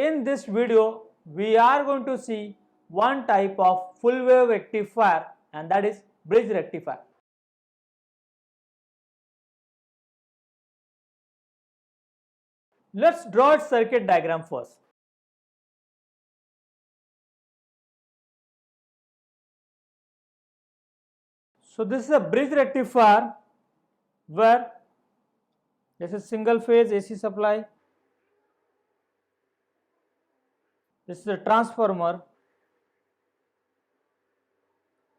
In this video we are going to see one type of full wave rectifier, and that is bridge rectifier. Let's draw a circuit diagram first. So this is a bridge rectifier where this is single phase AC supply, this is a transformer,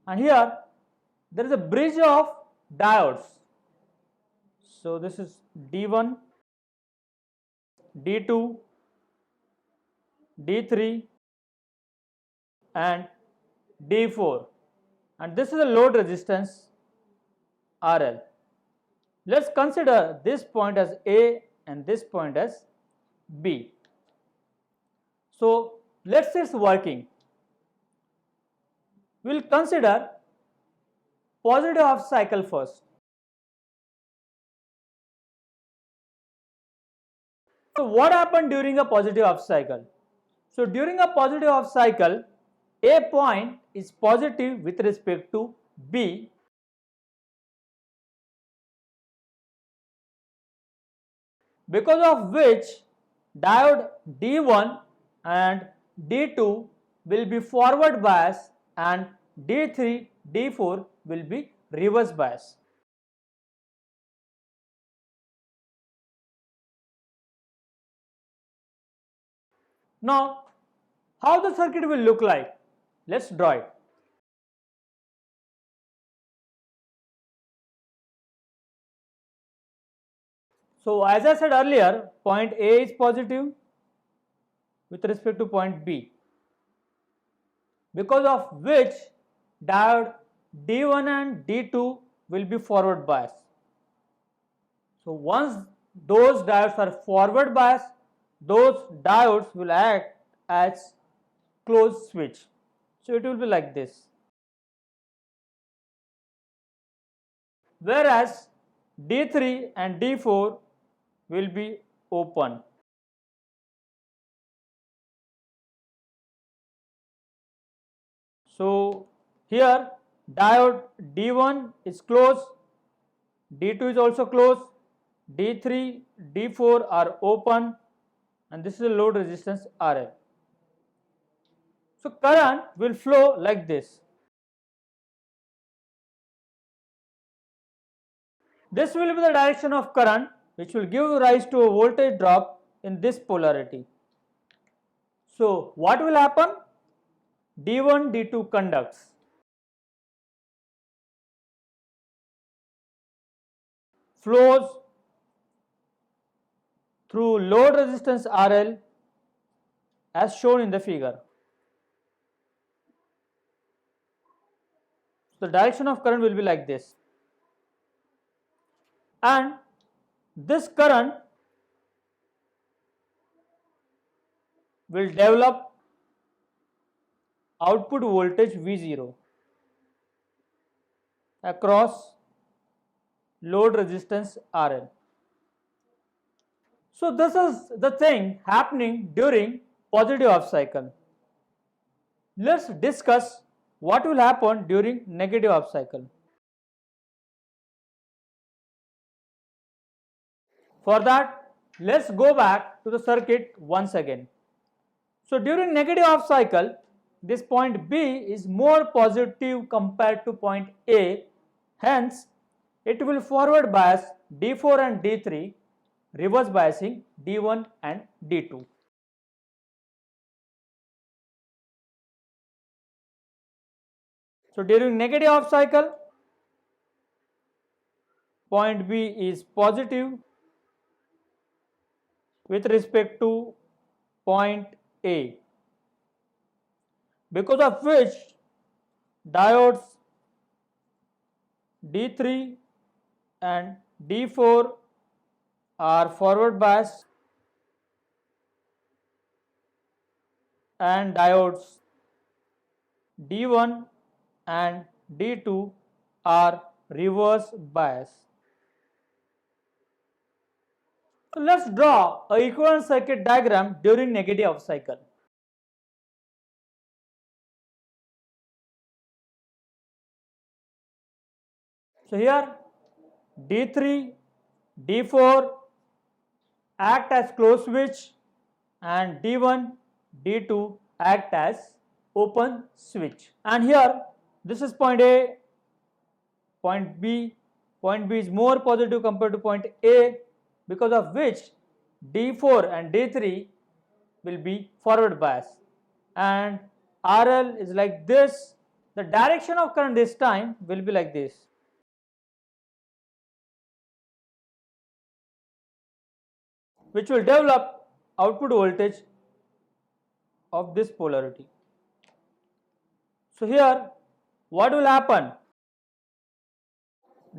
and here there is a bridge of diodes. So this is D1, D2, D3 and D4, and this is a load resistance RL. Let's consider this point as A and this point as B. So let's say it's working. We'll consider positive half cycle first. So what happened during a positive half cycle? So during a positive half cycle, A point is positive with respect to B, because of which diode D1 and D2 will be forward bias and D3, D4 will be reverse bias. Now, how the circuit will look like? Let's draw it. So as I said earlier, point A is positive with respect to point B, because of which diode D1 and D2 will be forward bias. So once those diodes are forward bias, those diodes will act as closed switch. So it will be like this. Whereas D3 and D4 will be open. So here diode D1 is closed, D2 is also closed, D3, D4 are open, and this is a load resistance RL. So current will flow like this. This will be the direction of current, which will give rise to a voltage drop in this polarity. So what will happen? D1, D2 conducts. Flows through load resistance RL as shown in the figure. So the direction of current will be like this. And this current will develop output voltage V0 across load resistance RL. So this is the thing happening during positive half cycle. Let's discuss what will happen during negative half cycle. For that, let's go back to the circuit once again. So during negative half cycle, this point B is more positive compared to point A, hence it will forward bias D4 and D3, reverse biasing D1 and D2. So during negative half cycle, point B is positive with respect to point A, because of which diodes D3 and D4 are forward bias and diodes D1 and D2 are reverse bias. So let's draw a equivalent circuit diagram during negative half cycle. So here D3, D4 act as closed switch and D1, D2 act as open switch. And here this is point A, point B. Point B is more positive compared to point A, because of which D4 and D3 will be forward bias, and RL is like this. The direction of current this time will be like this. Which will develop output voltage of this polarity. So here what will happen?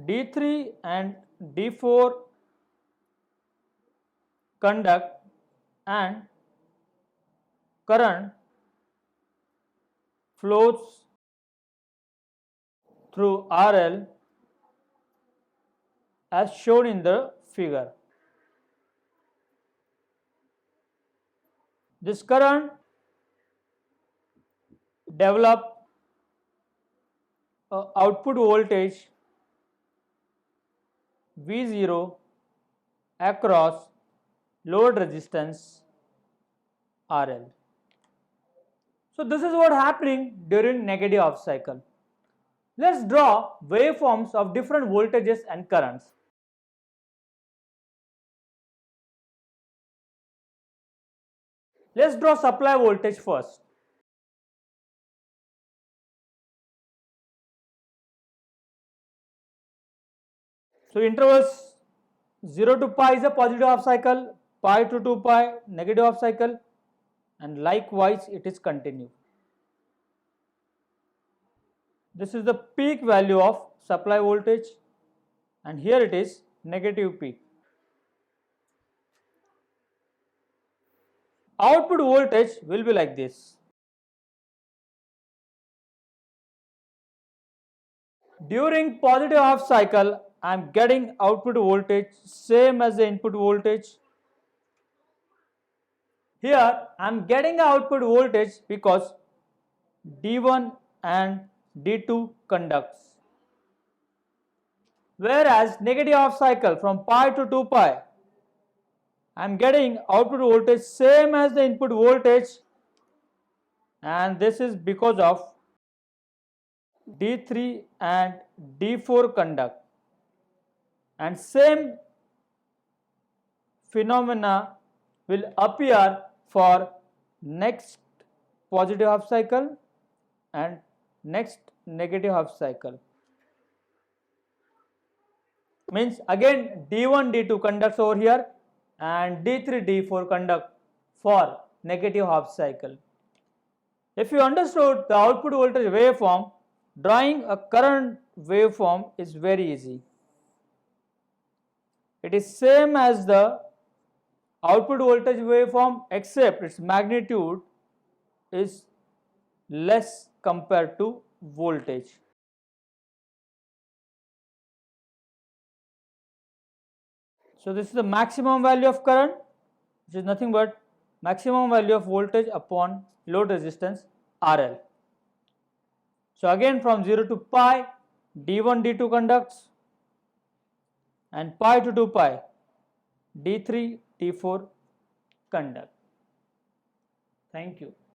D3 and D4 conduct and current flows through RL as shown in the figure. This current develop output voltage V0 across load resistance RL. So this is what happening during negative half cycle. Let's draw waveforms of different voltages and currents. Let's draw supply voltage first. So intervals 0 to pi is a positive half cycle, pi to 2 pi negative half cycle, and likewise it is continued. This is the peak value of supply voltage, and here it is negative peak. Output voltage will be like this. During positive half cycle, I am getting output voltage same as the input voltage. Here I am getting the output voltage because D1 and D2 conducts. Whereas negative half cycle from pi to 2 pi, I am getting output voltage same as the input voltage, and this is because of D3 and D4 conduct, and same phenomena will appear for next positive half cycle and next negative half cycle. Means again D1, D2 conducts over here and D3, D4 conduct for negative half cycle. If you understood the output voltage waveform, drawing a current waveform is very easy. It is same as the output voltage waveform, except its magnitude is less compared to voltage. So this is the maximum value of current, which is nothing but maximum value of voltage upon load resistance RL. So again from 0 to pi, D1, D2 conducts, and pi to 2 pi, D3, D4 conduct. Thank you.